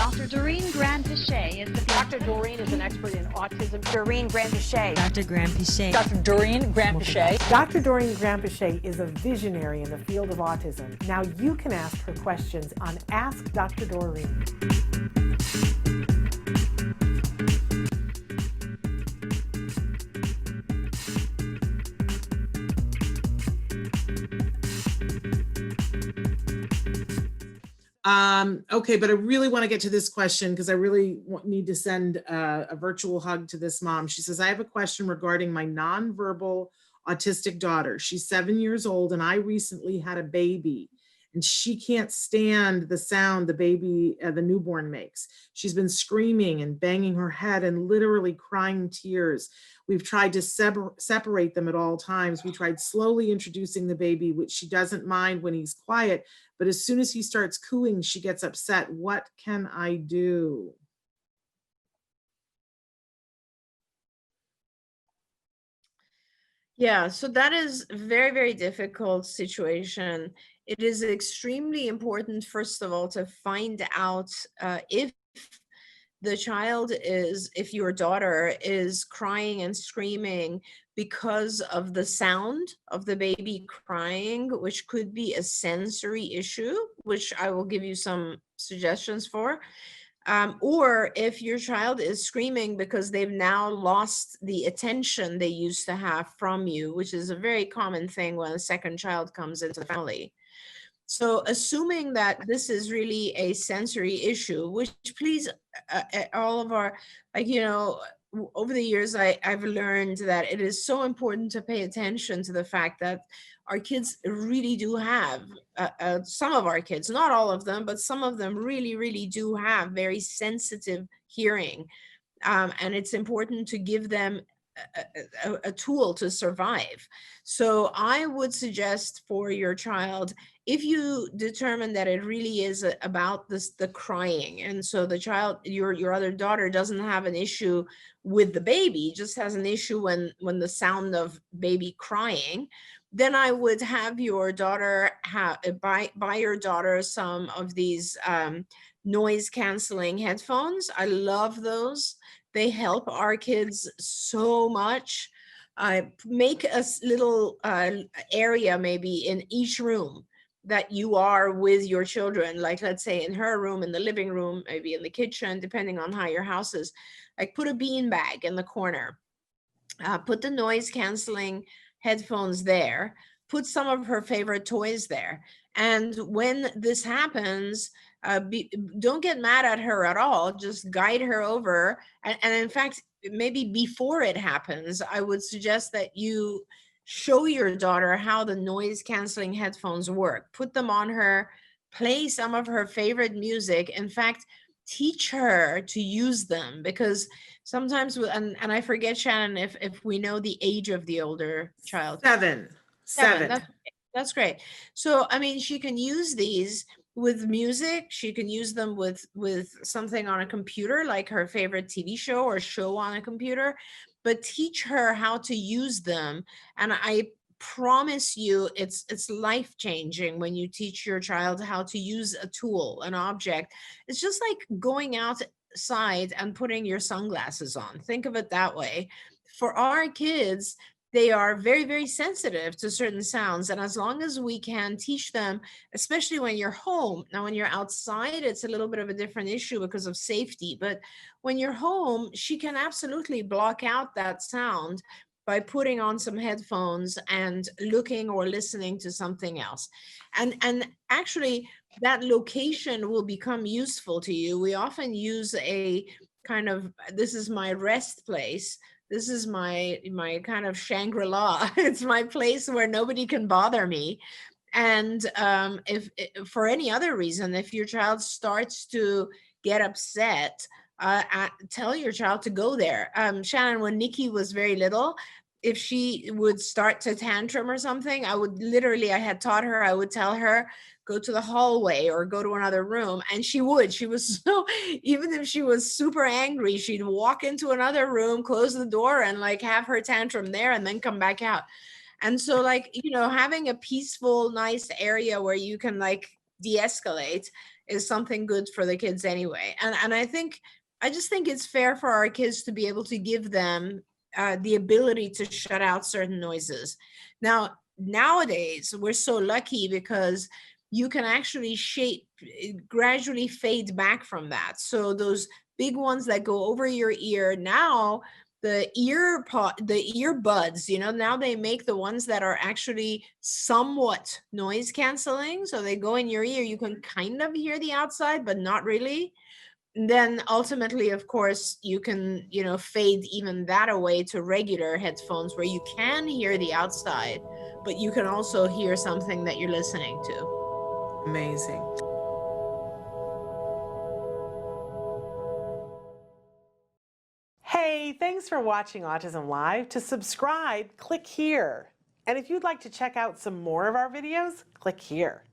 Dr. Doreen Grand-Pichet is the Dr. Doreen is an expert in autism. Doreen Grand-Pichet. Dr. Grand-Pichet. Dr. Doreen Grand-Pichet. Dr. Doreen Grand-Pichet is a visionary in the field of autism. Now you can ask her questions on Ask Dr. Doreen. Okay, but I really want to get to this question because I really need to send a virtual hug to this mom. She says, I have a question regarding my nonverbal autistic daughter. She's 7 years old and I recently had a baby and she can't stand the sound the baby, the newborn makes. She's been screaming and banging her head and literally crying tears. We've tried to separate them at all times. We tried slowly introducing the baby, which she doesn't mind when he's quiet, but as soon as he starts cooing, she gets upset. What can I do? Yeah, so that is a very, very difficult situation. It is extremely important, first of all, to find out if the child is, if your daughter is crying and screaming because of the sound of the baby crying, which could be a sensory issue, which I will give you some suggestions for. Or if your child is screaming because they've now lost the attention they used to have from you, which is a very common thing when a second child comes into the family. So assuming that this is really a sensory issue, which please, all of our, like, you know, over the years, I've learned that it is so important to pay attention to the fact that our kids really do have, some of our kids, not all of them, but some of them really, really do have very sensitive hearing. And it's important to give them a tool to survive. So I would suggest for your child, if you determine that it really is about the crying, and so the child, your other daughter doesn't have an issue with the baby, just has an issue when the sound of baby crying, then I would have your daughter buy your daughter some of these noise canceling headphones. I love those. They help our kids so much. Make a little area maybe in each room that you are with your children, like let's say in her room, in the living room, maybe in the kitchen, depending on how your house is. Like put a bean bag in the corner, put the noise canceling headphones there, put some of her favorite toys there. And when this happens, don't get mad at her at all, just guide her over. And in fact, maybe before it happens, I would suggest that you show your daughter how the noise canceling headphones work. Put them on her, play some of her favorite music. In fact, teach her to use them, because sometimes, and I forget, Shannon, if we know the age of the older child. Seven. That's great. So, I mean, she can use these with music. She can use them with something on a computer, like her favorite TV show or show on a computer, but teach her how to use them. And I promise you, it's life-changing when you teach your child how to use a tool, an object. It's just like going outside and putting your sunglasses on. Think of it that way. For our kids, they are very, very sensitive to certain sounds. And as long as we can teach them, especially when you're home, now when you're outside, it's a little bit of a different issue because of safety. But when you're home, she can absolutely block out that sound by putting on some headphones and looking or listening to something else. And actually, that location will become useful to you. We often use a kind of, this is my rest place. This is my kind of Shangri-La. It's my place where nobody can bother me. And if for any other reason, if your child starts to get upset, tell your child to go there. Shannon, when Nikki was very little, if she would start to tantrum or something, I had taught her, I would tell her, go to the hallway or go to another room. And she was so, even if she was super angry, she'd walk into another room, close the door, and like have her tantrum there and then come back out. And so, like, you know, having a peaceful, nice area where you can like de-escalate is something good for the kids anyway. And I just think it's fair for our kids to be able to give them the ability to shut out certain noises. Now, nowadays, we're so lucky because you can actually gradually fade back from that. So those big ones that go over your ear, now the earbuds, now they make the ones that are actually somewhat noise canceling. So they go in your ear, you can kind of hear the outside, but not really. Then ultimately, of course, you can, fade even that away to regular headphones where you can hear the outside, but you can also hear something that you're listening to. Amazing. Hey, thanks for watching Autism Live. To subscribe, click here. And if you'd like to check out some more of our videos, click here.